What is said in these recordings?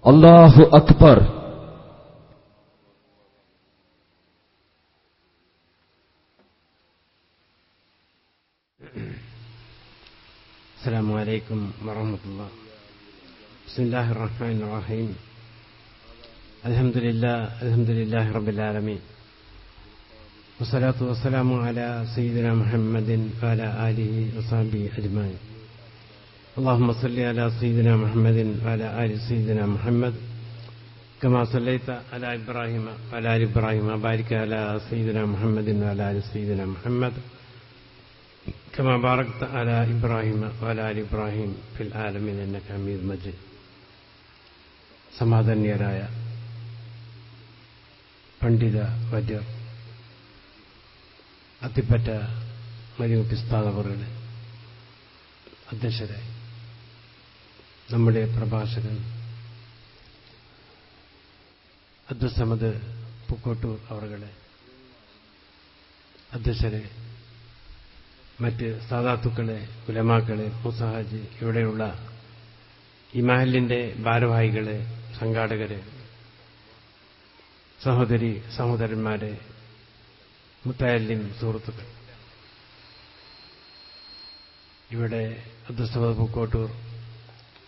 അല്ലാഹു അക്ബർ. അസ്സലാമു അലൈക്കും വറഹ്മത്തുള്ളാഹി. ബിസ്മില്ലാഹിർ റഹ്മാനിർ റഹീം. അൽഹംദുലില്ലാഹി റബ്ബിൽ ആലമീൻ. വസ്സലാത്തു വസ്സലാമു അലാ സയ്യിദിനാ മുഹമ്മദിൻ വഅലാ ആലിഹി വസഹ്ബിഹി അജ്മഈൻ. اللهم صل على سيدنا محمد وعلى آل سيدنا محمد كما صليت على إبراهيم وعلى آل إبراهيم وبارك على سيدنا محمد وعلى آل سيدنا محمد كما باركت على إبراهيم وعلى آل إبراهيم في العالمين إنك حميد مجيد. സമാദരണീയരായ പണ്ഡിത വര്യർ, അത്തിപ്പറ്റ മരിമുപ്പിസ്താദവറുടെ അധ്യക്ഷരായി നമ്മുടെ പ്രഭാഷകൻ അബ്ദുസ്സമദ് പൂക്കോട്ടൂർ അവരുടെ അധ്യക്ഷരെ, മറ്റ് സാദാത്തുക്കളെ, ഉലമാക്കളെ, മുസാഹാജി, ഇവിടെയുള്ള ഈ മഹലിന്റെ ഭാരവാഹികളെ, സംഘാടകരെ, സഹോദരി സഹോദരന്മാരെ, മുത്തഅല്ലിം സുഹൃത്തുക്കൾ, ഇവിടെ അബ്ദുസ്സമദ് പൂക്കോട്ടൂർ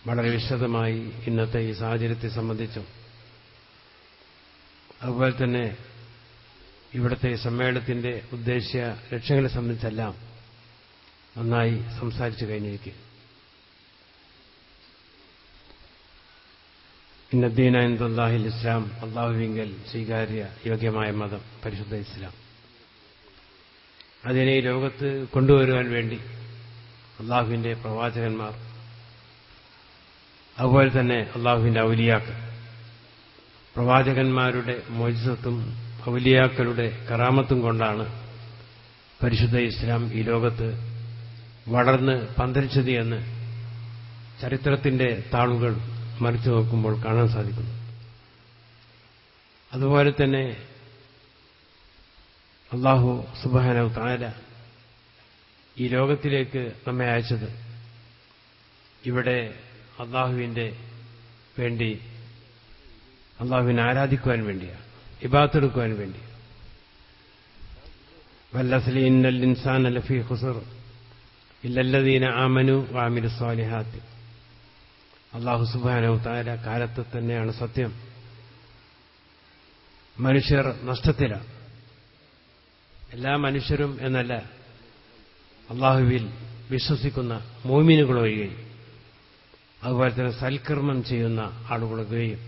വളരെ വിശദമായി ഇന്നത്തെ ഈ സാഹചര്യത്തെ സംബന്ധിച്ചും അതുപോലെ തന്നെ ഇവിടുത്തെ സമ്മേളനത്തിന്റെ ഉദ്ദേശ്യ ലക്ഷ്യങ്ങളെ സംബന്ധിച്ചെല്ലാം നന്നായി സംസാരിച്ചു കഴിഞ്ഞിരിക്കും. ഇന്നദ്ദീന ഇൻദല്ലാഹിൽ ഇസ്ലാം, അള്ളാഹുവിങ്കൽ സ്വീകാര്യ യോഗ്യമായ മതം പരിശുദ്ധ ഇസ്ലാം. അതിനെ ഈ ലോകത്ത് കൊണ്ടുവരുവാൻ വേണ്ടി അള്ളാഹുവിന്റെ പ്രവാചകന്മാർ, അതുപോലെ തന്നെ അള്ളാഹുവിന്റെ ഔലിയാക്കൾ, പ്രവാചകന്മാരുടെ മോചിതത്വം ഔലിയാക്കളുടെ കറാമത്തും കൊണ്ടാണ് പരിശുദ്ധ ഇസ്ലാം ഈ ലോകത്ത് വളർന്ന് പന്തലിച്ചത് എന്ന് ചരിത്രത്തിന്റെ താളുകൾ മറിച്ചു നോക്കുമ്പോൾ കാണാൻ സാധിക്കുന്നു. അതുപോലെ തന്നെ അല്ലാഹു സുബ്ഹാനഹു തആല ഈ ലോകത്തിലേക്ക് നമ്മെ അയച്ചത് ഇവിടെ അള്ളാഹുവിന്റെ വേണ്ടി, അള്ളാഹുവിനെ ആരാധിക്കുവാൻ വേണ്ടിയാണ്, ഇബാദത്തെടുക്കുവാൻ വേണ്ടി. വല്ലസ്ലി ഇന്നൽ ഇൻസാന ലഫീ ഖുസ്ർ ഇല്ലല്ലദീന ആമനു വഅമിലുസ് സ്വാലിഹാത്ത്. അല്ലാഹു സുബ്ഹാനഹു തആല കാലത്തെ തന്നെയാണ് സത്യം. മനുഷ്യർ നഷ്ടത്തിലാണ്. എല്ലാ മനുഷ്യരും എന്നല്ല, അള്ളാഹുവിൽ വിശ്വസിക്കുന്ന മുഅ്മിനുകൾ ഒഴികെ, അതുപോലെ തന്നെ സൽക്കർമ്മം ചെയ്യുന്ന ആളുകളൊക്കെയും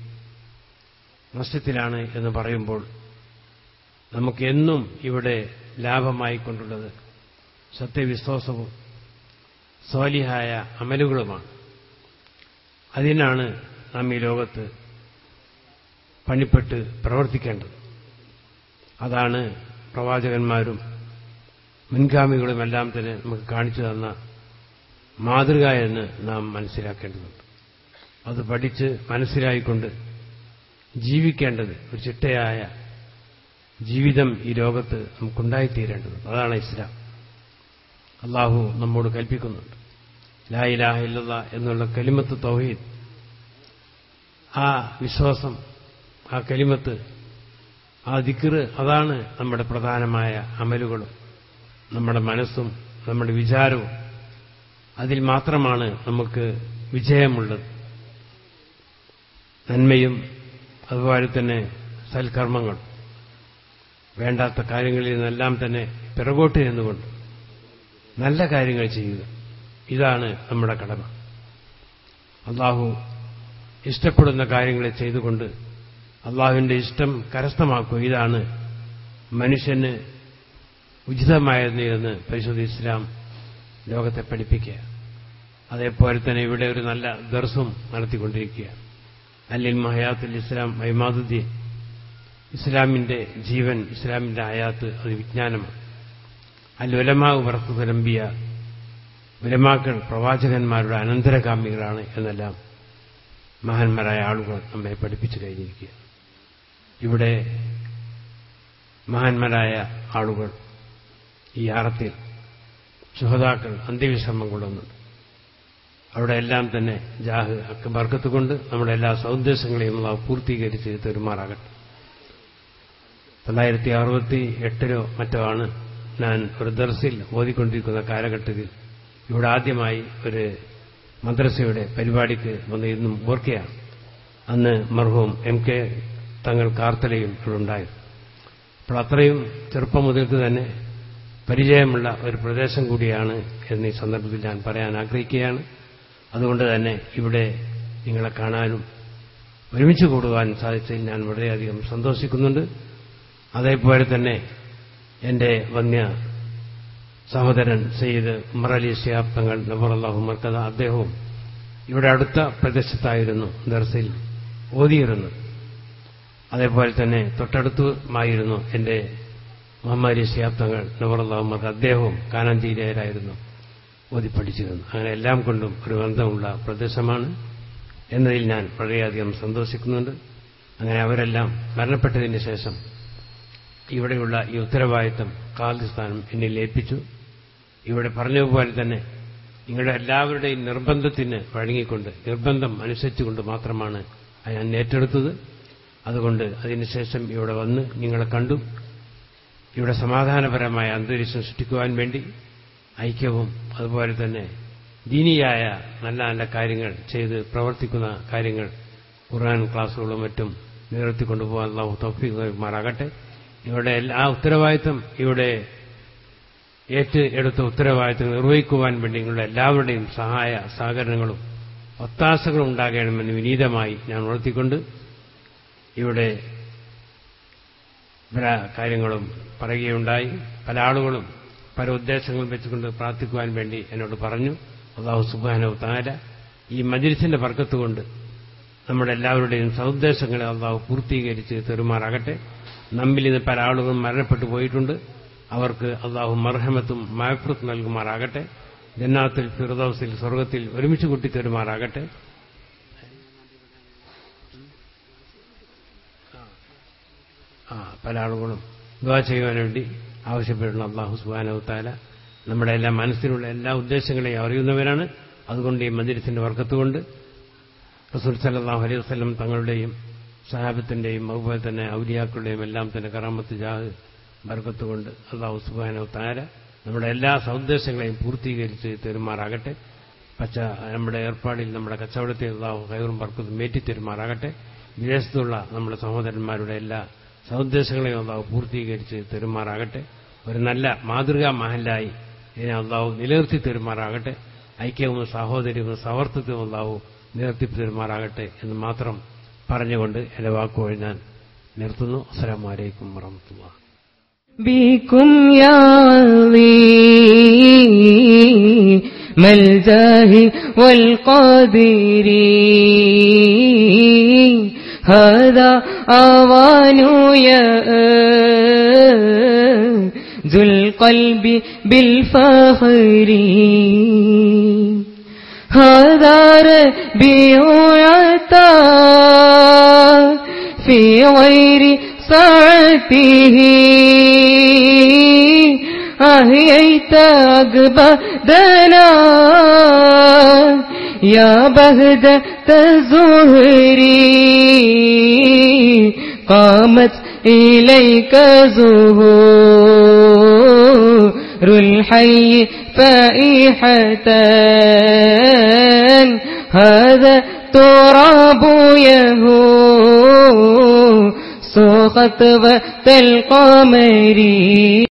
നഷ്ടത്തിലാണ് എന്ന് പറയുമ്പോൾ നമുക്ക് എന്നും ഇവിടെ ലാഭമായിക്കൊണ്ടുള്ളത് സത്യവിശ്വാസവും സ്വാലിഹായ അമലുകളുമാണ്. അതിനാണ് നാം ഈ ലോകത്ത് പണിപ്പെട്ട് പ്രവർത്തിക്കേണ്ടത്. അതാണ് പ്രവാചകന്മാരും മുൻഗാമികളുമെല്ലാം തന്നെ നമുക്ക് കാണിച്ചു തന്ന മാതൃക എന്ന് നാം മനസ്സിലാക്കേണ്ടതുണ്ട്. അത് പഠിച്ച് മനസ്സിലായിക്കൊണ്ട് ജീവിക്കേണ്ടത്, ഒരു ചിട്ടയായ ജീവിതം ഈ ലോകത്ത് നമുക്കുണ്ടായിത്തീരേണ്ടതുണ്ട്. അതാണ് ഇസ്ലാം. അള്ളാഹു നമ്മോട് കൽപ്പിക്കുന്നുണ്ട്. ലാ ഇലാഹ ഇല്ലല്ലാഹ് എന്നുള്ള കലിമത്ത് തൗഹീദ്, ആ വിശ്വാസം, ആ കലിമത്ത്, ആ ദിക്ർ, അതാണ് നമ്മുടെ പ്രധാനമായ അമലുകളും നമ്മുടെ മനസ്സും നമ്മുടെ വിചാരവും. അതിൽ മാത്രമാണ് നമുക്ക് വിജയമുള്ളത്. നന്മയും അതുപോലെ തന്നെ സൽക്കർമ്മങ്ങൾ, വേണ്ടാത്ത കാര്യങ്ങളിൽ നിന്നെല്ലാം തന്നെ പിറകോട്ട് നിന്നുകൊണ്ട് നല്ല കാര്യങ്ങൾ ചെയ്യുക, ഇതാണ് നമ്മുടെ കടമ. അള്ളാഹു ഇഷ്ടപ്പെടുന്ന കാര്യങ്ങളെ ചെയ്തുകൊണ്ട് അള്ളാഹുവിന്റെ ഇഷ്ടം കരസ്ഥമാക്കുക, ഇതാണ് മനുഷ്യന് ഉചിതമായത് എന്ന് പരിശുദ്ധ ഇസ്ലാം ലോകത്തെ പഠിപ്പിക്കുക. അതേപോലെ തന്നെ ഇവിടെ ഒരു നല്ല ദർസും നടത്തിക്കൊണ്ടിരിക്കുക. അൽ-ഇൽമു ഹയാത്തുൽ ഇസ്ലാം ഇമാദുദ്ദീൻ, ഇസ്ലാമിന്റെ ജീവൻ, ഇസ്ലാമിന്റെ ഹയാത്ത്, അത് വിജ്ഞാനമാണ്. അൽ-ഉലമാ വറസത്തുൽ അംബിയ, ഉലമാക്കൾ പ്രവാചകന്മാരുടെ അനന്തരഗാമികളാണ് എന്നെല്ലാം മഹാന്മാരായ ആളുകൾ നമ്മെ പഠിപ്പിച്ചു കഴിഞ്ഞിരിക്കുക. ഇവിടെ മഹാന്മാരായ ആളുകൾ ഈ ആറത്തിൽ ശുഹദാക്കൾ അന്ത്യവിശ്രമം കൊള്ളുന്നുണ്ട്. അവിടെ എല്ലാം തന്നെ ജാഹ് ബർക്കത്ത് കൊണ്ട് നമ്മുടെ എല്ലാ സൗദ്ദേശങ്ങളെയും അല്ലാഹു പൂർത്തീകരിച്ച് തരുമാറാകട്ടെ. 1968 മറ്റോ ആണ് ഞാൻ ഒരു ദർസിൽ ഓതിക്കൊണ്ടിരിക്കുന്ന കാലഘട്ടത്തിൽ ഇവിടെ ആദ്യമായി ഒരു മദ്രസയുടെ പരിപാടിക്ക് വന്ന് ഇന്നും ഓർക്കുകയാണ്. അന്ന് മർഹൂം MK തങ്ങൾ കാർത്തലയും ഇവിടെ ഉണ്ടായിരുന്നു. അപ്പോൾ അത്രയും ചെറുപ്പം മുതൽക്ക് തന്നെ പരിചയമുള്ള ഒരു പ്രദേശം കൂടിയാണ് എന്നീ സന്ദർഭത്തിൽ ഞാൻ പറയാൻ ആഗ്രഹിക്കുകയാണ്. അതുകൊണ്ട് തന്നെ ഇവിടെ നിങ്ങളെ കാണാനും ഒരുമിച്ച് കൂടുവാനും സാധിച്ചതിൽ ഞാൻ വളരെയധികം സന്തോഷിക്കുന്നുണ്ട്. അതേപോലെ തന്നെ എന്റെ വന്യ സഹോദരൻ സയ്യിദ് ഉമർ അലി ശിഹാബ് തങ്ങൾ നവറല്ലാഹു മർക്കദ, അദ്ദേഹവും ഇവിടെ അടുത്ത പ്രദേശത്തായിരുന്നു ദർസിൽ ഓതിയിരുന്നത്. അതേപോലെ തന്നെ തൊട്ടടുത്തുമായിരുന്നു എന്റെ മുഹമ്മദ് അലി ശിഹാബ് തങ്ങൾ നവറല്ലാഹു മർക്കദ, അദ്ദേഹവും കാനാഞ്ചേരിയിലായിരുന്നു ഓതി പഠിച്ചിരുന്നു. അങ്ങനെ എല്ലാം കൊണ്ടും ഒരു ബന്ധമുള്ള പ്രദേശമാണ് എന്നതിൽ ഞാൻ വളരെയധികം സന്തോഷിക്കുന്നുണ്ട്. അങ്ങനെ അവരെല്ലാം മരണപ്പെട്ടതിന് ശേഷം ഇവിടെയുള്ള ഈ ഉത്തരവാദിത്തം ഖാദി സ്ഥാനം എന്നിൽ ഏൽപ്പിച്ചു. ഇവിടെ പറഞ്ഞതുപോലെ തന്നെ നിങ്ങളുടെ എല്ലാവരുടെയും നിർബന്ധത്തിന് വഴങ്ങിക്കൊണ്ട്, നിർബന്ധം അനുസരിച്ചുകൊണ്ട് മാത്രമാണ് ഞാൻ ഏറ്റെടുത്തത്. അതുകൊണ്ട് അതിനുശേഷം ഇവിടെ വന്ന് നിങ്ങളെ കണ്ടു. ഇവിടെ സമാധാനപരമായ അന്തരീക്ഷം സൃഷ്ടിക്കുവാൻ വേണ്ടി ഐക്യവും അതുപോലെ തന്നെ ദീനിയായ നല്ല നല്ല കാര്യങ്ങൾ ചെയ്ത് പ്രവർത്തിക്കുന്ന കാര്യങ്ങൾ, ഖുർആൻ ക്ലാസുകളും മറ്റും നിലനിർത്തിക്കൊണ്ടുപോകാൻ അല്ലാഹു തൗഫീഖ് നൽകുമാറാകട്ടെ. നിങ്ങളുടെ എല്ലാ ഉത്തരവാദിത്തം ഇവിടെ ഏറ്റെടുത്ത ഉത്തരവാദിത്തം നിർവഹിക്കുവാൻ വേണ്ടി നിങ്ങളുടെ എല്ലാവരുടെയും സഹായ സഹകരണങ്ങളും ഒത്താശകളും ഉണ്ടാകണമെന്ന് വിനീതമായി ഞാൻ ഉണർത്തിക്കൊണ്ട് ഇവിടെ പല കാര്യങ്ങളും പറയുകയുണ്ടായി. പല ആളുകളും പല ഉദ്ദേശങ്ങളും വെച്ചുകൊണ്ട് പ്രാർത്ഥിക്കുവാൻ വേണ്ടി എന്നോട് പറഞ്ഞു. അല്ലാഹു സുബ്ഹാനഹു തആല ഈ മജ്‌ലിസിന്റെ ബർക്കത്ത് കൊണ്ട് നമ്മുടെ എല്ലാവരുടെയും സൗദ്ദേശങ്ങളെ അല്ലാഹു പൂർത്തീകരിച്ച് തരുമാറാകട്ടെ. നമ്മിൽ നിന്ന് പല ആളുകളും മരണപ്പെട്ടു പോയിട്ടുണ്ട്. അവർക്ക് അല്ലാഹു മർഹമത്തും മഗ്ഫിറത്തും നൽകുമാറാകട്ടെ. ജന്നാത്തുൽ ഫിർദൗസിൽ സ്വർഗ്ഗത്തിൽ ഒരുമിച്ച് കൂട്ടി തരുമാറാകട്ടെ. പല ആളുകളും ദുആ ചെയ്യുവാൻ വേണ്ടി ആവശ്യപ്പെടുന്ന അല്ലാഹു സുബ്ഹാനഹു തആല നമ്മുടെ എല്ലാ മനസ്സിലുള്ള എല്ലാ ഉദ്ദേശങ്ങളെയും അറിയുന്നവരാണ്. അതുകൊണ്ട് ഈ മജ്‌ലിസിന്റെ ബർക്കത്ത് കൊണ്ട് റസൂൽ സല്ലല്ലാഹു അലൈഹി വസല്ലം തങ്ങളുടെയും സഹാബത്തിന്റെയും അതുപോലെ തന്നെ ഔലിയാക്കളുടെയും എല്ലാം തന്നെ കറാമത്ത് ജാഹ് ബർക്കത്ത് കൊണ്ട് അല്ലാഹു സുബ്ഹാനഹു തആല നമ്മുടെ എല്ലാ സൗദ്ദേശങ്ങളെയും പൂർത്തീകരിച്ച് തരുമാറാകട്ടെ. നമ്മുടെ ഏർപ്പാടിൽ നമ്മുടെ കച്ചവടത്തിൽ അല്ലാഹു ഖൈറും ബർക്കത്തും ഏറ്റി തരുമാറാകട്ടെ. വിദേശത്തുള്ള നമ്മുടെ സഹോദരന്മാരുടെ എല്ലാ സൗദ്ദേശങ്ങളെയും അല്ലാഹു പൂർത്തീകരിച്ച് തരുമാറാകട്ടെ. ഒരു നല്ല മാതൃകാ മഹല്ലായി ഇതിനെ അല്ലാഹു നിലനിർത്തി തരുമാറാകട്ടെ. ഐക്യവും സഹോദര്യവും സൗഹൃദത്വവും അല്ലാഹു നിലനിർത്തി തരുമാറാകട്ടെ എന്ന് മാത്രം പറഞ്ഞുകൊണ്ട് എന്റെ വാക്കുകൾ ഞാൻ നിർത്തുന്നു. അസ്സലാമു അലൈക്കും വറഹ്മത്തുള്ളാഹി. بكم يا عظيم الجاه والقدر هذا أوان يا ذو القلب بالفخر هذا ربيع عطاء في غير ساعته أحييت أكبدنا يا بهجة الزهري قامت إليك زهور الحي فائحة هذا تراب يهو خطوة القمر